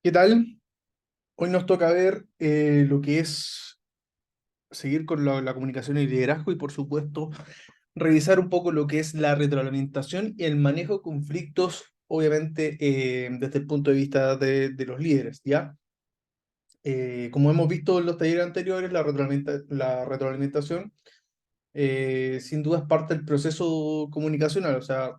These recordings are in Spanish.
¿Qué tal? Hoy nos toca ver lo que es seguir con la comunicación y el liderazgo y, por supuesto, revisar un poco lo que es la retroalimentación y el manejo de conflictos, obviamente, desde el punto de vista de los líderes, ¿ya? Como hemos visto en los talleres anteriores, la retroalimentación sin duda es parte del proceso comunicacional, o sea,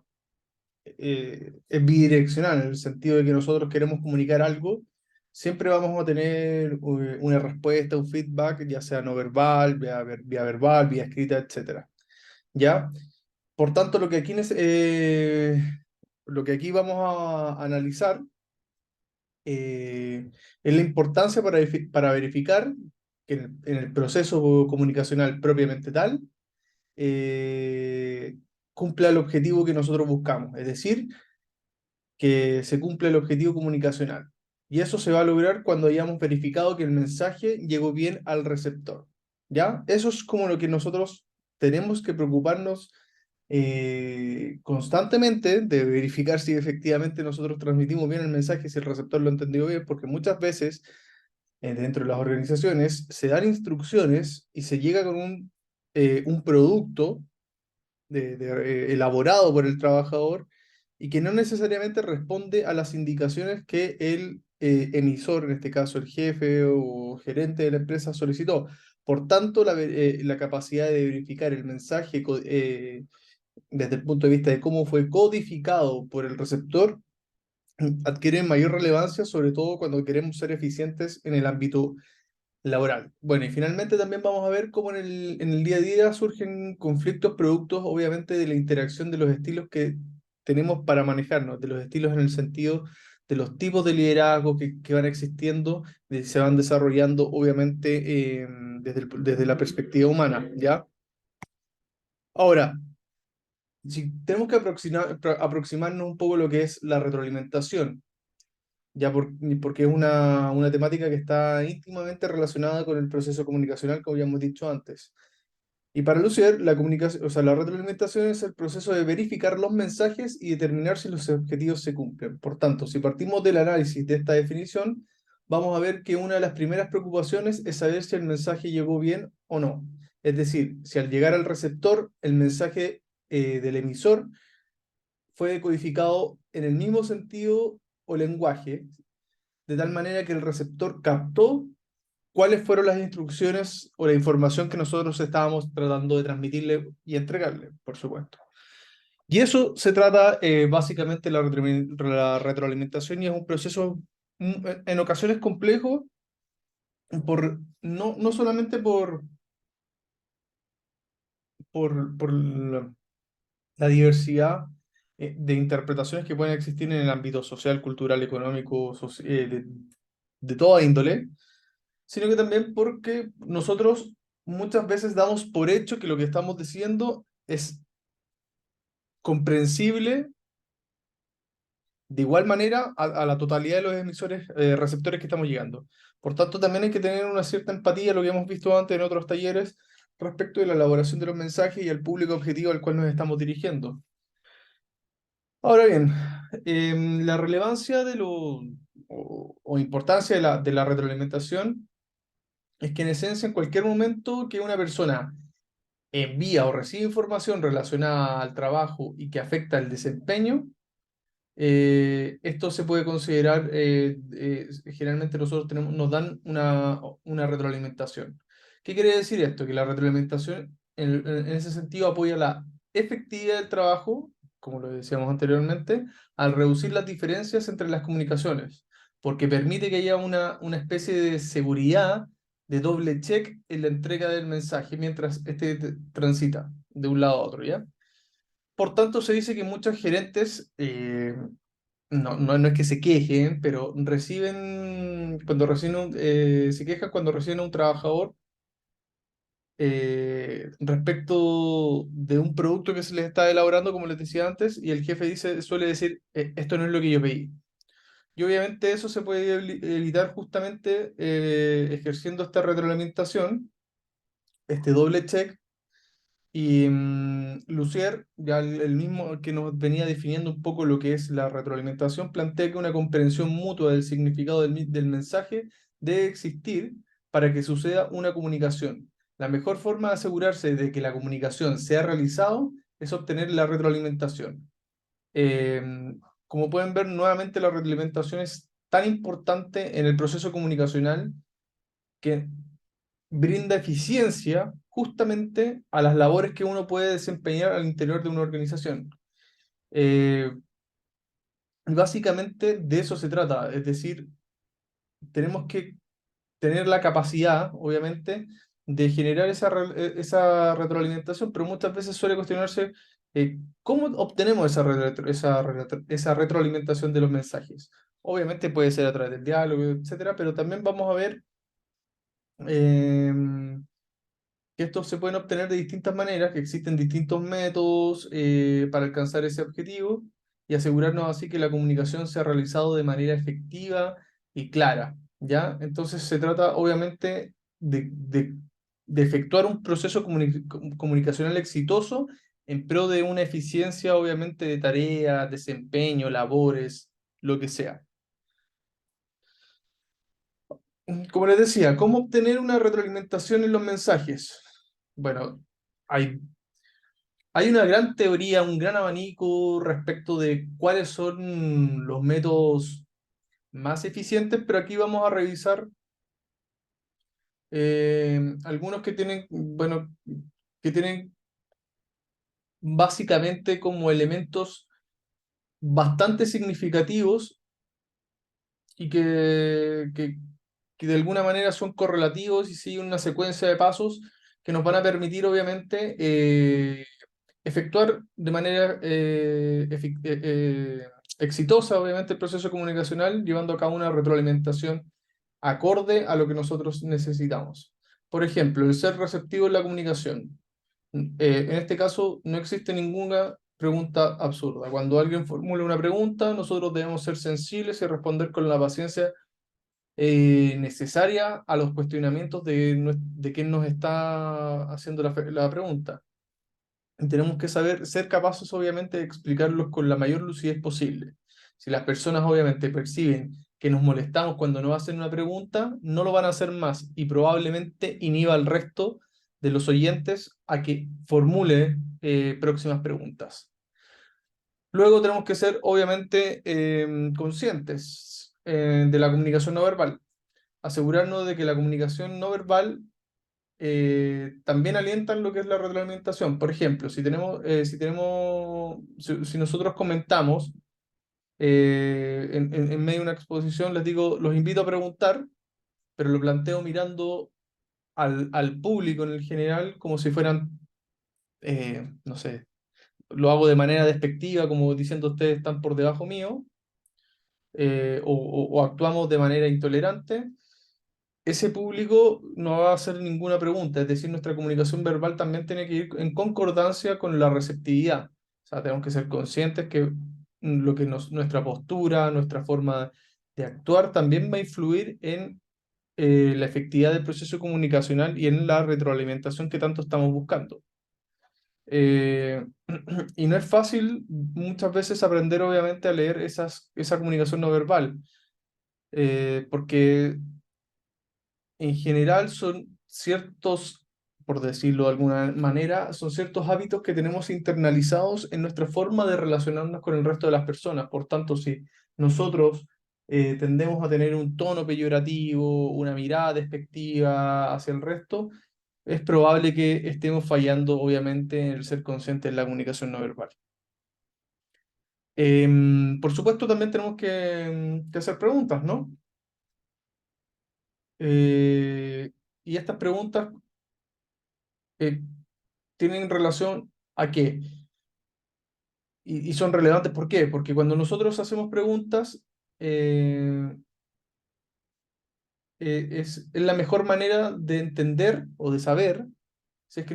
es bidireccional, en el sentido de que nosotros queremos comunicar algo, siempre vamos a tener una respuesta, un feedback, ya sea no verbal, vía verbal, vía escrita, etcétera. ¿Ya? Por tanto, lo que aquí vamos a analizar es la importancia para verificar que en el proceso comunicacional propiamente tal, eh, cumpla el objetivo que nosotros buscamos, es decir, que se cumpla el objetivo comunicacional. Y eso se va a lograr cuando hayamos verificado que el mensaje llegó bien al receptor. ¿Ya? Eso es como lo que nosotros tenemos que preocuparnos constantemente de verificar si efectivamente nosotros transmitimos bien el mensaje, si el receptor lo entendió bien, porque muchas veces dentro de las organizaciones se dan instrucciones y se llega con un producto elaborado por el trabajador y que no necesariamente responde a las indicaciones que el emisor, en este caso el jefe o gerente de la empresa, solicitó. Por tanto, la capacidad de verificar el mensaje desde el punto de vista de cómo fue codificado por el receptor adquiere mayor relevancia, sobre todo cuando queremos ser eficientes en el ámbito laboral. Bueno, y finalmente también vamos a ver cómo en el día a día surgen conflictos productos, obviamente, de la interacción de los estilos que tenemos para manejarnos, de los estilos en el sentido de los tipos de liderazgo que van existiendo, se van desarrollando, obviamente, desde la perspectiva humana, ¿ya? Ahora, si tenemos que aproximarnos un poco a lo que es la retroalimentación, porque es una temática que está íntimamente relacionada con el proceso comunicacional, como ya hemos dicho antes. Y para Lucier, la comunicación, o sea, la retroalimentación es el proceso de verificar los mensajes y determinar si los objetivos se cumplen. Por tanto, si partimos del análisis de esta definición, vamos a ver que una de las primeras preocupaciones es saber si el mensaje llegó bien o no. Es decir, si al llegar al receptor, el mensaje del emisor fue decodificado en el mismo sentido o lenguaje, de tal manera que el receptor captó cuáles fueron las instrucciones o la información que nosotros estábamos tratando de transmitirle y entregarle, por supuesto. Y eso se trata básicamente de la retroalimentación y es un proceso en ocasiones complejo, no solamente por la diversidad de interpretaciones que pueden existir en el ámbito social, cultural, económico, de toda índole, sino que también porque nosotros muchas veces damos por hecho que lo que estamos diciendo es comprensible de igual manera a la totalidad de los emisores, receptores que estamos llegando. Por tanto, también hay que tener una cierta empatía, lo que hemos visto antes en otros talleres, respecto de la elaboración de los mensajes y al público objetivo al cual nos estamos dirigiendo. Ahora bien, la relevancia o importancia de la retroalimentación es que en esencia en cualquier momento que una persona envía o recibe información relacionada al trabajo y que afecta el desempeño, esto se puede considerar, generalmente nosotros nos dan una retroalimentación. ¿Qué quiere decir esto? Que la retroalimentación en ese sentido apoya la efectividad del trabajo, como lo decíamos anteriormente, al reducir las diferencias entre las comunicaciones, porque permite que haya una especie de seguridad de doble check en la entrega del mensaje mientras este transita de un lado a otro, ¿ya? Por tanto, se dice que muchos gerentes no es que se quejen, pero se quejan cuando reciben a un trabajador respecto de un producto que se les está elaborando, como les decía antes, y el jefe suele decir, esto no es lo que yo pedí. Y obviamente eso se puede evitar justamente ejerciendo esta retroalimentación, este doble check, Y Lucier, ya el mismo que nos venía definiendo un poco lo que es la retroalimentación, plantea que una comprensión mutua del significado del mensaje debe existir para que suceda una comunicación. La mejor forma de asegurarse de que la comunicación sea realizado es obtener la retroalimentación. Como pueden ver, nuevamente la retroalimentación es tan importante en el proceso comunicacional que brinda eficiencia justamente a las labores que uno puede desempeñar al interior de una organización. Eh, Básicamente de eso se trata, es decir, tenemos que tener la capacidad, obviamente, de generar esa retroalimentación, pero muchas veces suele cuestionarse cómo obtenemos esa retroalimentación de los mensajes. Obviamente puede ser a través del diálogo, etcétera, pero también vamos a ver em, que estos se pueden obtener de distintas maneras, que existen distintos métodos para alcanzar ese objetivo y asegurarnos así que la comunicación sea realizada de manera efectiva y clara, ¿ya? Entonces se trata obviamente de efectuar un proceso comunicacional exitoso en pro de una eficiencia obviamente de tareas, desempeño, labores, lo que sea. Como les decía, ¿cómo obtener una retroalimentación en los mensajes? Bueno, hay hay una gran teoría, un gran abanico respecto de cuáles son los métodos más eficientes, pero aquí vamos a revisar algunos que tienen, bueno, que tienen básicamente como elementos bastante significativos y que de alguna manera son correlativos y siguen una secuencia de pasos que nos van a permitir, obviamente, efectuar de manera exitosa, obviamente, el proceso comunicacional, llevando a cabo una retroalimentación acorde a lo que nosotros necesitamos. Por ejemplo, el ser receptivo en la comunicación. En este caso, no existe ninguna pregunta absurda. Cuando alguien formula una pregunta, nosotros debemos ser sensibles y responder con la paciencia necesaria a los cuestionamientos de quien nos está haciendo la pregunta. Y tenemos que saber, ser capaces obviamente de explicarlos con la mayor lucidez posible. Si las personas obviamente perciben que nos molestamos cuando nos hacen una pregunta, no lo van a hacer más y probablemente inhiba al resto de los oyentes a que formule próximas preguntas. Luego tenemos que ser obviamente conscientes de la comunicación no verbal. Asegurarnos de que la comunicación no verbal también alientan lo que es la retroalimentación. Por ejemplo, si nosotros comentamos en medio de una exposición, les digo, los invito a preguntar, pero lo planteo mirando al público en el general como si fueran, no sé, lo hago de manera despectiva, como diciendo ustedes están por debajo mío, o actuamos de manera intolerante. Ese público no va a hacer ninguna pregunta, es decir, nuestra comunicación verbal también tiene que ir en concordancia con la receptividad. O sea, tenemos que ser conscientes que nuestra postura, nuestra forma de actuar también va a influir en la efectividad del proceso comunicacional y en la retroalimentación que tanto estamos buscando. Eh, y no es fácil muchas veces aprender, obviamente, a leer esa comunicación no verbal, porque en general son ciertos, por decirlo de alguna manera, son ciertos hábitos que tenemos internalizados en nuestra forma de relacionarnos con el resto de las personas. Por tanto, si nosotros tendemos a tener un tono peyorativo, una mirada despectiva hacia el resto, es probable que estemos fallando, obviamente, en el ser conscientes de la comunicación no verbal. Por supuesto, también tenemos que hacer preguntas, ¿no? Y estas preguntas eh, tienen relación a qué y son relevantes. ¿Por qué? Porque cuando nosotros hacemos preguntas, eh, es la mejor manera de entender o de saber si es que,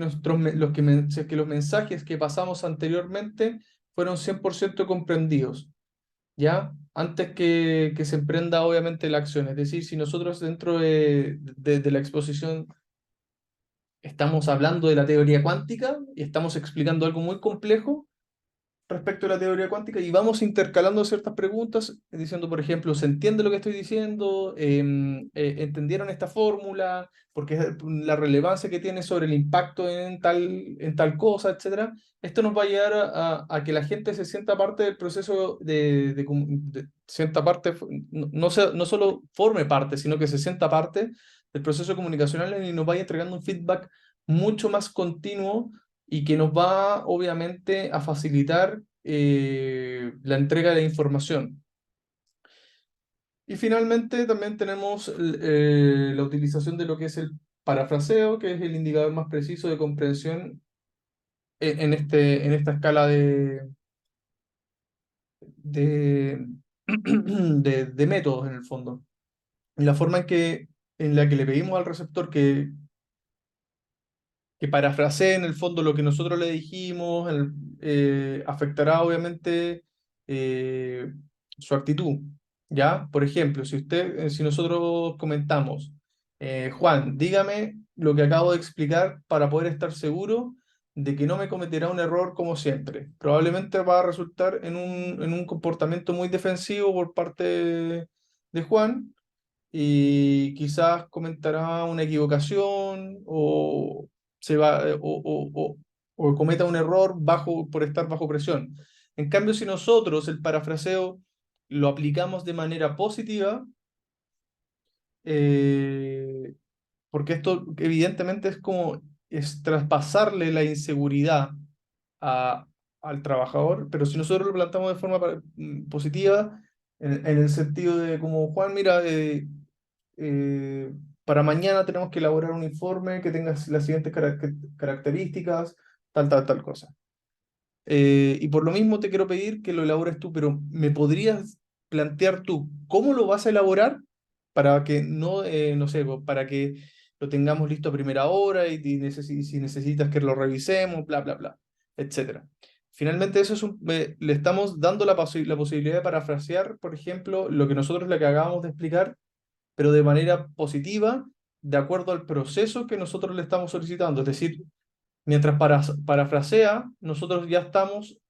si es que los mensajes que pasamos anteriormente fueron 100% comprendidos, ¿ya? Antes que se emprenda obviamente la acción. Es decir, si nosotros dentro de la exposición estamos hablando de la teoría cuántica y estamos explicando algo muy complejo respecto a la teoría cuántica y vamos intercalando ciertas preguntas, diciendo, por ejemplo, ¿se entiende lo que estoy diciendo? ¿Entendieron esta fórmula? Porque es la relevancia que tiene sobre el impacto en tal cosa, etcétera. Esto nos va a llevar a que la gente se sienta parte del proceso sienta parte, no solo forme parte, sino que se sienta parte del proceso comunicacional y nos vaya entregando un feedback mucho más continuo y que nos va obviamente a facilitar la entrega de información. Y finalmente también tenemos la utilización de lo que es el parafraseo, que es el indicador más preciso de comprensión en esta escala de, de métodos en el fondo. La forma en la que le pedimos al receptor que parafrasee en el fondo lo que nosotros le dijimos, afectará obviamente eh, su actitud, ¿ya? Por ejemplo, si nosotros comentamos, Juan, dígame lo que acabo de explicar para poder estar seguro de que no me cometerá un error como siempre. Probablemente va a resultar en un comportamiento muy defensivo por parte de Juan y quizás comentará una equivocación o, se va, o cometa un error por estar bajo presión. En cambio, si nosotros el parafraseo lo aplicamos de manera positiva, eh, porque esto evidentemente es traspasarle la inseguridad a- al trabajador, pero si nosotros lo plantamos de forma positiva, en el sentido de como, Juan, mira, eh, para mañana tenemos que elaborar un informe que tenga las siguientes características, tal cosa. Y por lo mismo te quiero pedir que lo elabores tú, pero ¿me podrías plantear tú cómo lo vas a elaborar para que no sé, para que lo tengamos listo a primera hora si necesitas que lo revisemos, bla, bla, bla, etcétera? Finalmente, le estamos dando la posibilidad de parafrasear, por ejemplo, lo que nosotros le acabamos de explicar, pero de manera positiva, de acuerdo al proceso que nosotros le estamos solicitando. Es decir, mientras parafrasea, nosotros ya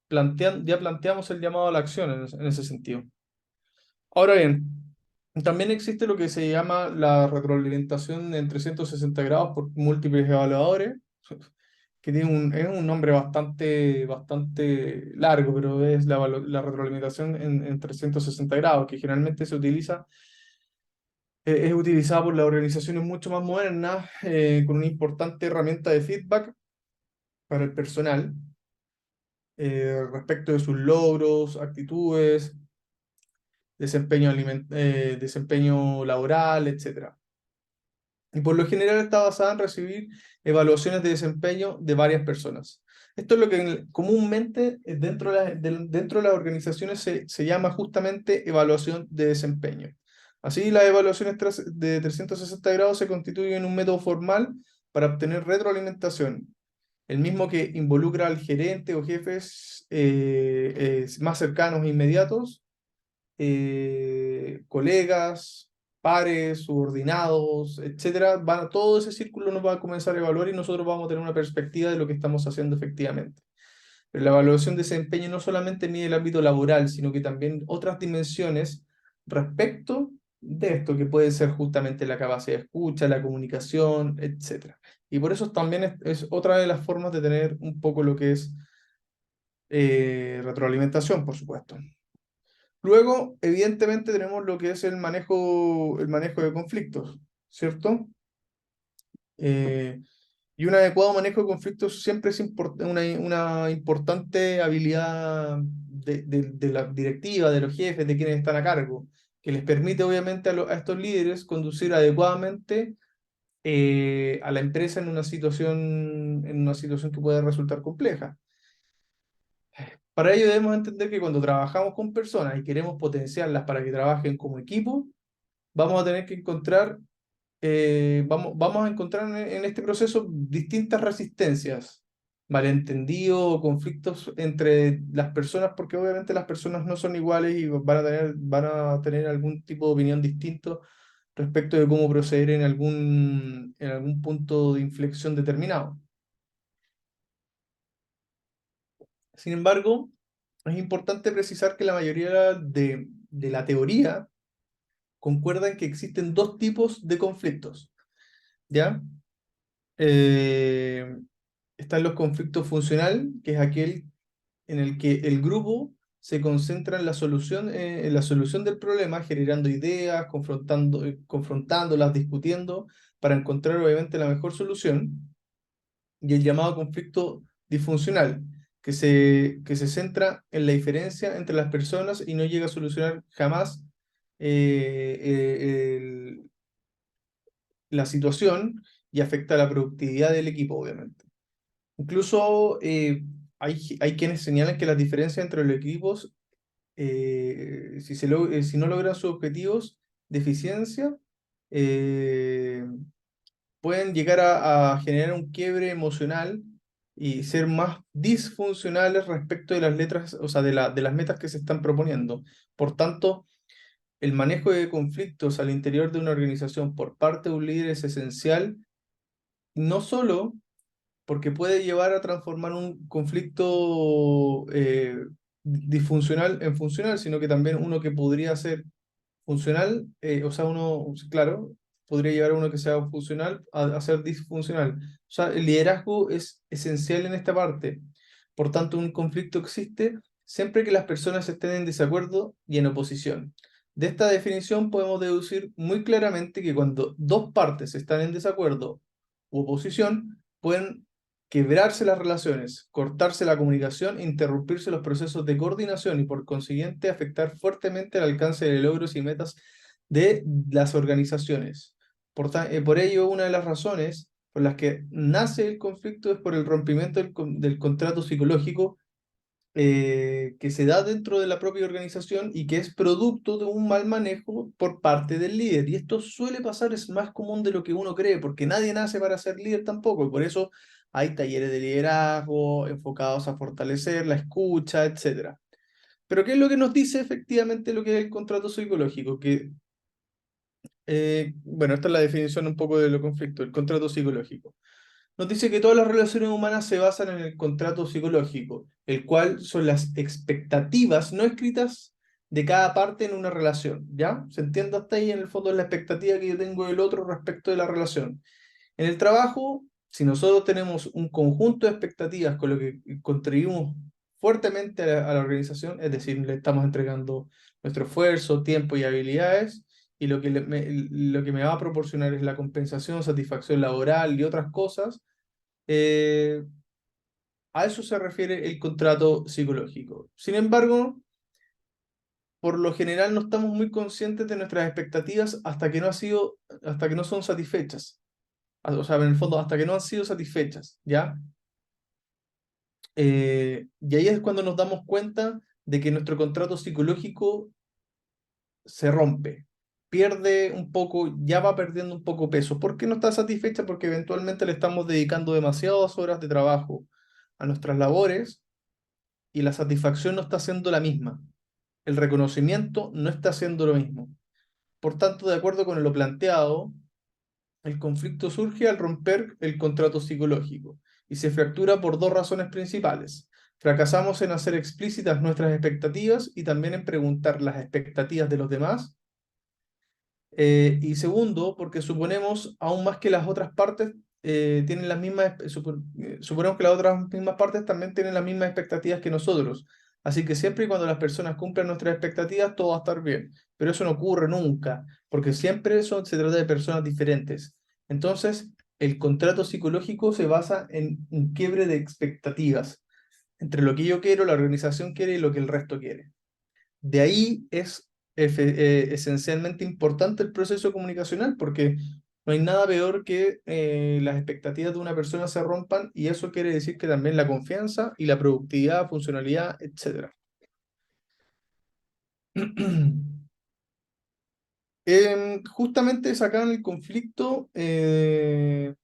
planteamos el llamado a la acción en ese sentido. Ahora bien, también existe lo que se llama la retroalimentación en 360 grados por múltiples evaluadores, que es un nombre bastante largo, pero es la retroalimentación en 360 grados, que generalmente es utilizada por las organizaciones mucho más modernas, con una importante herramienta de feedback para el personal respecto de sus logros, actitudes, desempeño laboral, etcétera. Y por lo general está basada en recibir evaluaciones de desempeño de varias personas. Esto es lo que comúnmente dentro de las organizaciones se llama justamente evaluación de desempeño. Así, las evaluaciones de 360 grados se constituyen en un método formal para obtener retroalimentación, el mismo que involucra al gerente o jefes más cercanos e inmediatos, colegas, pares, subordinados, etcétera. Todo ese círculo nos va a comenzar a evaluar y nosotros vamos a tener una perspectiva de lo que estamos haciendo efectivamente. Pero la evaluación de desempeño no solamente mide el ámbito laboral, sino que también otras dimensiones respecto de esto, que puede ser justamente la capacidad de escucha, la comunicación, etcétera. Y por eso también es otra de las formas de tener un poco lo que es retroalimentación, por supuesto. Luego, evidentemente, tenemos lo que es el manejo de conflictos, ¿cierto? Eh, y un adecuado manejo de conflictos siempre es una importante habilidad de la directiva, de los jefes, de quienes están a cargo, que les permite obviamente a estos líderes conducir adecuadamente a la empresa en una situación que puede resultar compleja. Para ello debemos entender que cuando trabajamos con personas y queremos potenciarlas para que trabajen como equipo, vamos a tener que vamos a encontrar en este proceso distintas resistencias, malentendidos, conflictos entre las personas, porque obviamente las personas no son iguales y van a tener algún tipo de opinión distinto respecto de cómo proceder en algún punto de inflexión determinado. Sin embargo, es importante precisar que la mayoría de la teoría concuerda en que existen dos tipos de conflictos, ¿ya? Eh, Están los conflictos funcional, que es aquel en el que el grupo se concentra en la solución del problema, generando ideas, confrontándolas, discutiendo, para encontrar obviamente la mejor solución, y el llamado conflicto disfuncional, que se centra en la diferencia entre las personas y no llega a solucionar jamás la situación y afecta la productividad del equipo, obviamente. Incluso hay quienes señalan que las diferencias entre los equipos, si no logran sus objetivos de eficiencia, eh, pueden llegar a generar un quiebre emocional y ser más disfuncionales respecto de las letras, o sea, de las metas que se están proponiendo. Por tanto, el manejo de conflictos al interior de una organización por parte de un líder es esencial, no solo porque puede llevar a transformar un conflicto disfuncional en funcional, sino que también uno que podría ser funcional, o sea, uno, claro, podría llevar a uno que sea funcional a ser disfuncional. O sea, el liderazgo es esencial en esta parte. Por tanto, un conflicto existe siempre que las personas estén en desacuerdo y en oposición. De esta definición podemos deducir muy claramente que cuando dos partes están en desacuerdo u oposición, pueden quebrarse las relaciones, cortarse la comunicación, interrumpirse los procesos de coordinación y por consiguiente afectar fuertemente el alcance de logros y metas de las organizaciones. Por ello, una de las razones por las que nace el conflicto es por el rompimiento del contrato psicológico que se da dentro de la propia organización y que es producto de un mal manejo por parte del líder. Y esto suele pasar, es más común de lo que uno cree, porque nadie nace para ser líder tampoco, y por eso hay talleres de liderazgo enfocados a fortalecer la escucha, etcétera. Pero ¿qué es lo que nos dice efectivamente lo que es el contrato psicológico? Bueno, esta es la definición un poco de lo conflicto, el contrato psicológico. Nos dice que todas las relaciones humanas se basan en el contrato psicológico, el cual son las expectativas no escritas de cada parte en una relación, ¿ya? ¿Se entiende hasta ahí? En el fondo es la expectativa que yo tengo del otro respecto de la relación. En el trabajo, si nosotros tenemos un conjunto de expectativas con lo que contribuimos fuertemente a la organización, es decir, le estamos entregando nuestro esfuerzo, tiempo y habilidades, y lo que me va a proporcionar es la compensación, satisfacción laboral y otras cosas, eh, a eso se refiere el contrato psicológico. Sin embargo, por lo general no estamos muy conscientes de nuestras expectativas hasta que no son satisfechas. O sea, en el fondo, hasta que no han sido satisfechas, ¿ya? Y ahí es cuando nos damos cuenta de que nuestro contrato psicológico se rompe, pierde un poco, ya va perdiendo un poco peso. ¿Por qué no está satisfecha? Porque eventualmente le estamos dedicando demasiadas horas de trabajo a nuestras labores y la satisfacción no está siendo la misma. El reconocimiento no está siendo lo mismo. Por tanto, de acuerdo con lo planteado, el conflicto surge al romper el contrato psicológico y se fractura por dos razones principales. Fracasamos en hacer explícitas nuestras expectativas y también en preguntar las expectativas de los demás. Y segundo, porque suponemos aún más que las otras partes tienen las mismas, suponemos que las otras mismas partes también tienen las mismas expectativas que nosotros. Así que siempre y cuando las personas cumplan nuestras expectativas, todo va a estar bien. Pero eso no ocurre nunca, porque siempre eso se trata de personas diferentes. Entonces, el contrato psicológico se basa en un quiebre de expectativas entre lo que yo quiero, la organización quiere y lo que el resto quiere. De ahí es esencialmente importante el proceso comunicacional, porque no hay nada peor que las expectativas de una persona se rompan y eso quiere decir que también la confianza y la productividad, funcionalidad, etcétera. Justamente sacan el conflicto donde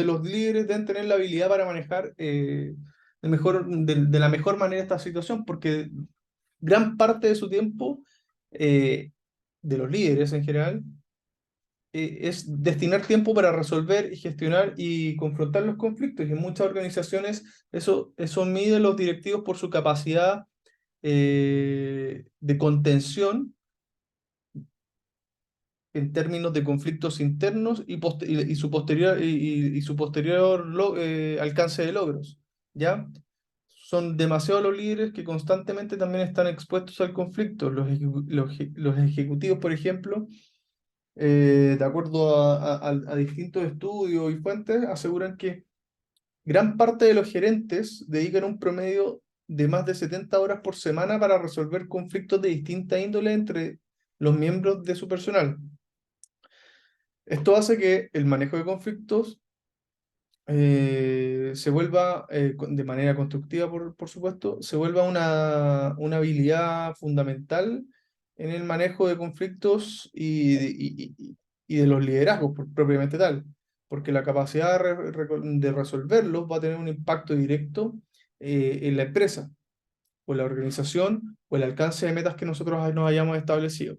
los líderes deben tener la habilidad para manejar de la mejor manera esta situación, porque gran parte de su tiempo de los líderes en general, es destinar tiempo para resolver y gestionar y confrontar los conflictos. Y en muchas organizaciones eso mide los directivos por su capacidad de contención en términos de conflictos internos y su posterior, y su posterior alcance de logros, ¿ya? Son demasiados los líderes que constantemente también están expuestos al conflicto. Los ejecutivos, por ejemplo, de acuerdo a distintos estudios y fuentes, aseguran que gran parte de los gerentes dedican un promedio de más de 70 horas por semana para resolver conflictos de distinta índole entre los miembros de su personal. Esto hace que el manejo de conflictos se vuelva, de manera constructiva, por supuesto, se vuelva una habilidad fundamental en el manejo de conflictos y de los liderazgos propiamente tal, porque la capacidad de resolverlos va a tener un impacto directo en la empresa, o la organización, o el alcance de metas que nosotros nos hayamos establecido.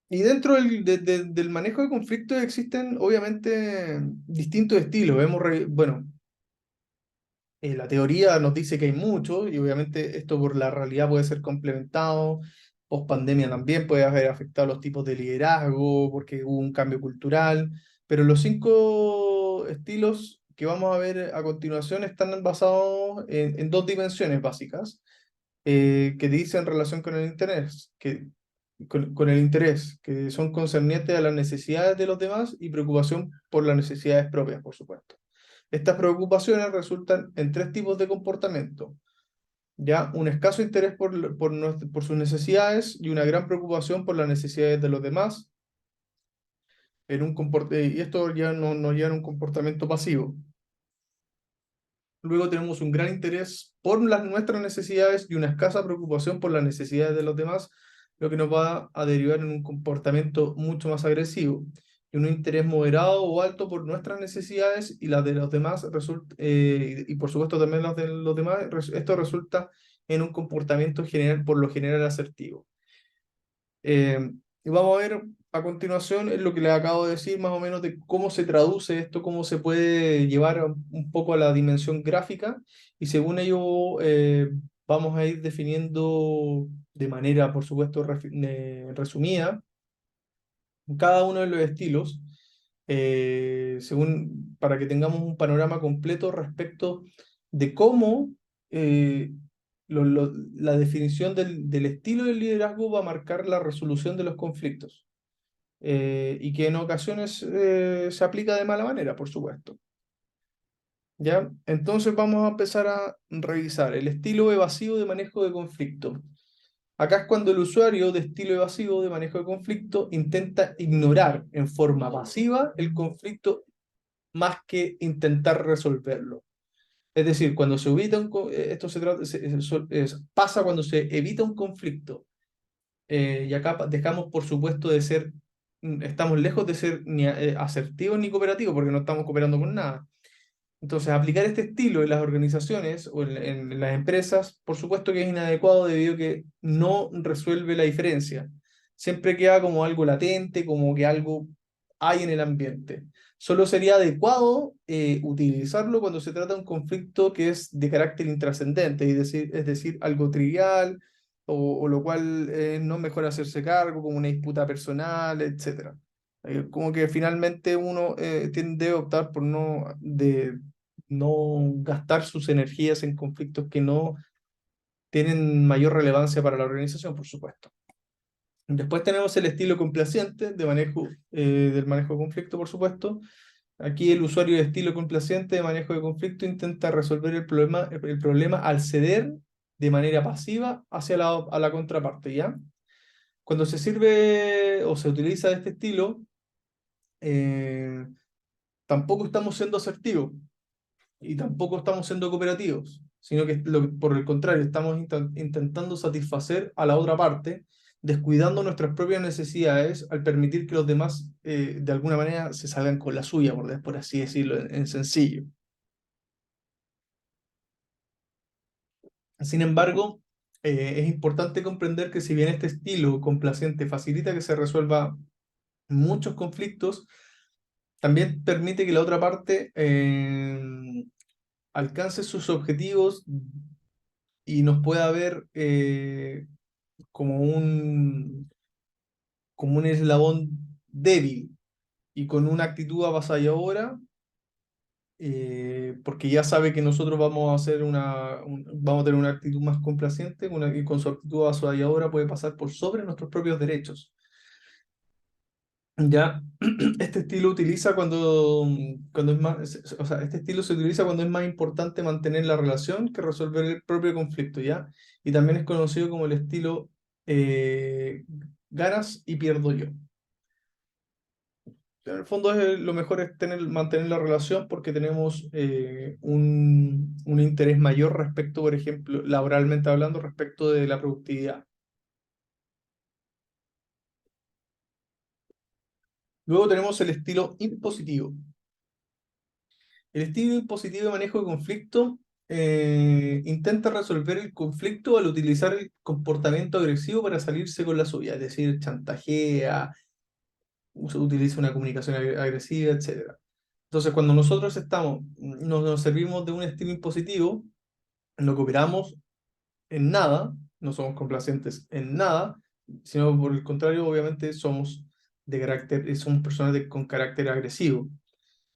Y dentro del manejo de conflictos existen obviamente distintos estilos. Bueno, la teoría nos dice que hay muchos y obviamente esto por la realidad puede ser complementado. Post pandemia también puede haber afectado los tipos de liderazgo porque hubo un cambio cultural. Pero los 5 estilos que vamos a ver a continuación están basados en 2 dimensiones básicas que dicen relación con el interés, con el interés, que son concernientes a las necesidades de los demás y preocupación por las necesidades propias, por supuesto. Estas preocupaciones resultan en 3 tipos de comportamiento, ya un escaso interés por sus necesidades y una gran preocupación por las necesidades de los demás, y esto ya nos lleva a un comportamiento pasivo. Luego tenemos un gran interés por nuestras necesidades y una escasa preocupación por las necesidades de los demás, lo que nos va a derivar en un comportamiento mucho más agresivo. Y un interés moderado o alto por nuestras necesidades y las de los demás, y por supuesto también las de los demás, esto resulta en un comportamiento general, por lo general asertivo. Y vamos a ver a continuación en lo que les acabo de decir, más o menos de cómo se traduce esto, cómo se puede llevar un poco a la dimensión gráfica, y según ello vamos a ir definiendo de manera, por supuesto, resumida cada uno de los estilos, para que tengamos un panorama completo respecto de cómo eh, la definición del estilo del liderazgo va a marcar la resolución de los conflictos, y que en ocasiones se aplica de mala manera, por supuesto. ¿Ya? Entonces vamos a empezar a revisar el estilo evasivo de manejo de conflicto. Acá es cuando el usuario de estilo evasivo de manejo de conflicto intenta ignorar en forma pasiva el conflicto más que intentar resolverlo. Es decir, cuando se evita esto se trata, pasa cuando se evita un conflicto. Y acá dejamos, por supuesto, estamos lejos de ser ni asertivos ni cooperativos, porque no estamos cooperando con nada. Entonces, aplicar este estilo en las organizaciones o en las empresas, por supuesto que es inadecuado debido a que no resuelve la diferencia. Siempre queda como algo latente, como que algo hay en el ambiente. Solo sería adecuado utilizarlo cuando se trata de un conflicto que es de carácter intrascendente, es decir, algo trivial, o lo cual no mejor hacerse cargo, como una disputa personal, etcétera. Como que finalmente uno tiende a optar por no gastar sus energías en conflictos que no tienen mayor relevancia para la organización, por supuesto. Después tenemos el estilo complaciente del manejo de conflicto, por supuesto. Aquí el usuario de estilo complaciente de manejo de conflicto intenta resolver el problema al ceder de manera pasiva hacia a la contraparte, ¿ya? Cuando se sirve o se utiliza de este estilo, eh, tampoco estamos siendo asertivos y tampoco estamos siendo cooperativos, sino que por el contrario, estamos intentando satisfacer a la otra parte, descuidando nuestras propias necesidades al permitir que los demás de alguna manera se salgan con la suya, por así decirlo, en sencillo. Sin embargo, Es importante comprender que si bien este estilo complaciente facilita que se resuelva muchos conflictos, también permite que la otra parte alcance sus objetivos y nos pueda ver como como un eslabón débil y con una actitud avasalladora, porque ya sabe que nosotros vamos a hacer vamos a tener una actitud más complaciente, y con su actitud avasalladora puede pasar por sobre nuestros propios derechos. Ya, este estilo utiliza cuando es más, o sea, este estilo se utiliza cuando es más importante mantener la relación que resolver el propio conflicto, ¿ya? Y también es conocido como el estilo eh, ganas y pierdo yo. En el fondo lo mejor es mantener la relación porque tenemos un interés mayor respecto, por ejemplo, laboralmente hablando, respecto de la productividad. Luego tenemos el estilo impositivo. El estilo impositivo de manejo de conflicto intenta resolver el conflicto al utilizar el comportamiento agresivo para salirse con la suya, es decir, chantajea, utiliza una comunicación agresiva, etcétera. Entonces, cuando nosotros nos servimos de un estilo impositivo, no cooperamos en nada, no somos complacientes en nada, sino por el contrario, obviamente somos somos personas con carácter agresivo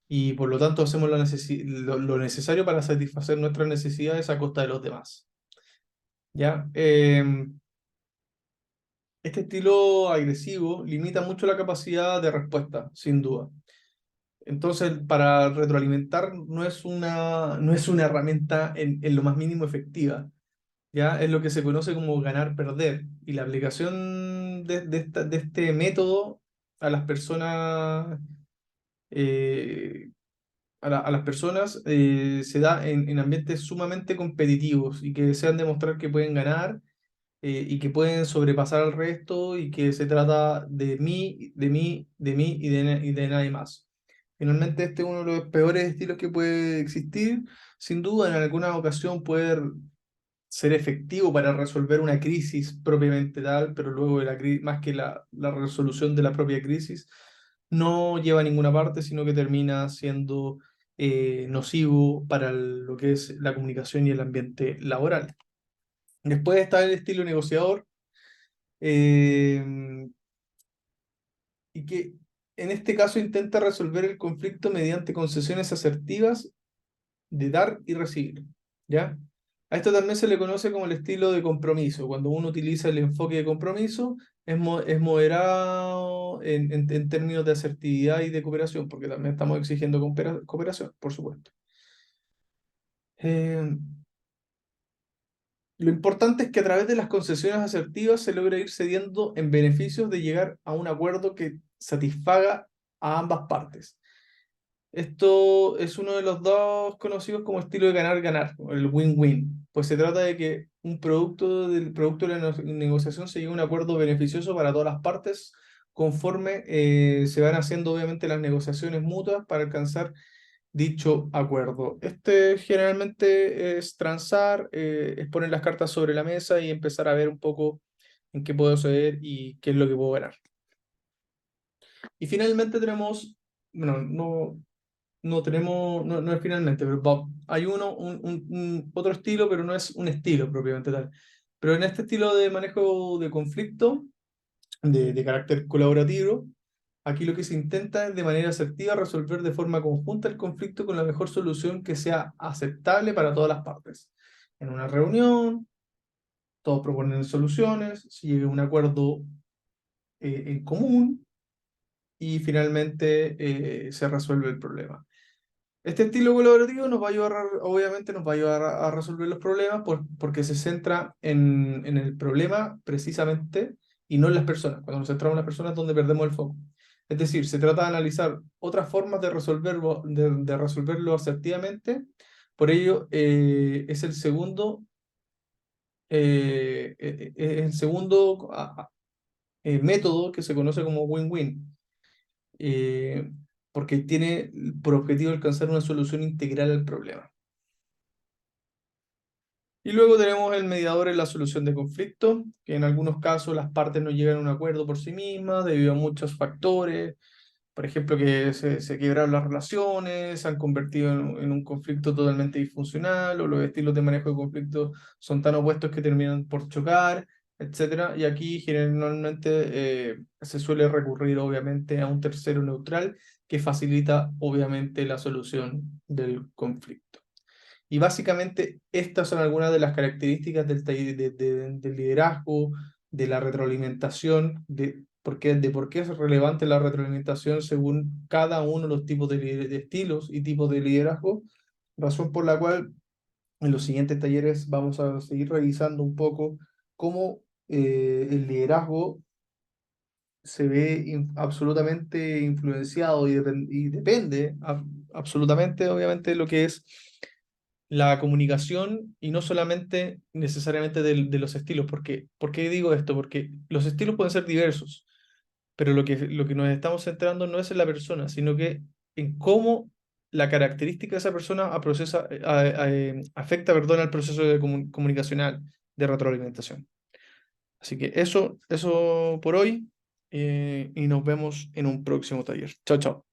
y por lo tanto hacemos lo necesario para satisfacer nuestras necesidades a costa de los demás. ¿Ya? Este estilo agresivo limita mucho la capacidad de respuesta, sin duda. Entonces, para retroalimentar no es una herramienta en lo más mínimo efectiva. ¿Ya? Es lo que se conoce como ganar-perder. Y la aplicación de este método a las personas eh, a las personas se da en ambientes sumamente competitivos y que desean demostrar que pueden ganar y que pueden sobrepasar al resto y que se trata de mí, de mí, de mí y de nadie más. Finalmente, este es uno de los peores estilos que puede existir. Sin duda, en alguna ocasión puede ser efectivo para resolver una crisis propiamente tal, pero luego más que la resolución de la propia crisis, no lleva a ninguna parte, sino que termina siendo nocivo para lo que es la comunicación y el ambiente laboral. Después está el estilo negociador, eh, y que en este caso intenta resolver el conflicto mediante concesiones asertivas de dar y recibir, ¿ya? A esto también se le conoce como el estilo de compromiso. Cuando uno utiliza el enfoque de compromiso, es moderado en términos de asertividad y de cooperación, porque también estamos exigiendo cooperación, por supuesto. Eh, lo importante es que a través de las concesiones asertivas se logra ir cediendo en beneficios de llegar a un acuerdo que satisfaga a ambas partes. Esto es uno de los dos conocidos como estilo de ganar-ganar, o el win-win, pues se trata de que del producto de la negociación se llegue a un acuerdo beneficioso para todas las partes conforme se van haciendo obviamente las negociaciones mutuas para alcanzar dicho acuerdo. Este generalmente es transar, es poner las cartas sobre la mesa y empezar a ver un poco en qué puedo ceder y qué es lo que puedo ganar. Y finalmente tenemos, bueno, no tenemos, no es finalmente, pero hay otro estilo, pero no es un estilo propiamente tal. Pero en este estilo de manejo de conflicto, de carácter colaborativo, aquí lo que se intenta es de manera asertiva resolver de forma conjunta el conflicto con la mejor solución que sea aceptable para todas las partes. En una reunión, todos proponen soluciones, se llega a un acuerdo en común y finalmente se resuelve el problema. Este estilo colaborativo nos va a ayudar, obviamente nos va a ayudar a resolver los problemas porque se centra en el problema precisamente y no en las personas. Cuando nos centramos en las personas es donde perdemos el foco. Es decir, se trata de analizar otras formas de resolverlo asertivamente. Por ello, es el segundo método que se conoce como win-win, eh, porque tiene por objetivo alcanzar una solución integral al problema. Y luego tenemos el mediador en la solución de conflictos, que en algunos casos las partes no llegan a un acuerdo por sí mismas debido a muchos factores. Por ejemplo, que se quebraron las relaciones, se han convertido en un conflicto totalmente disfuncional, o los estilos de manejo de conflicto son tan opuestos que terminan por chocar, etcétera. Y aquí generalmente se suele recurrir obviamente a un tercero neutral que facilita obviamente la solución del conflicto. Y básicamente estas son algunas de las características del liderazgo, de la retroalimentación, de por qué es relevante la retroalimentación según cada uno de los tipos de estilos y tipos de liderazgo, razón por la cual en los siguientes talleres vamos a seguir revisando un poco cómo el liderazgo se ve absolutamente influenciado y depende absolutamente, obviamente, de lo que es la comunicación y no solamente necesariamente de los estilos. ¿Por qué digo esto? Porque los estilos pueden ser diversos, pero lo que nos estamos centrando no es en la persona, sino que en cómo la característica de esa persona afecta, perdón, al proceso de comunicacional de retroalimentación. Así que eso por hoy y nos vemos en un próximo taller. Chao, chao.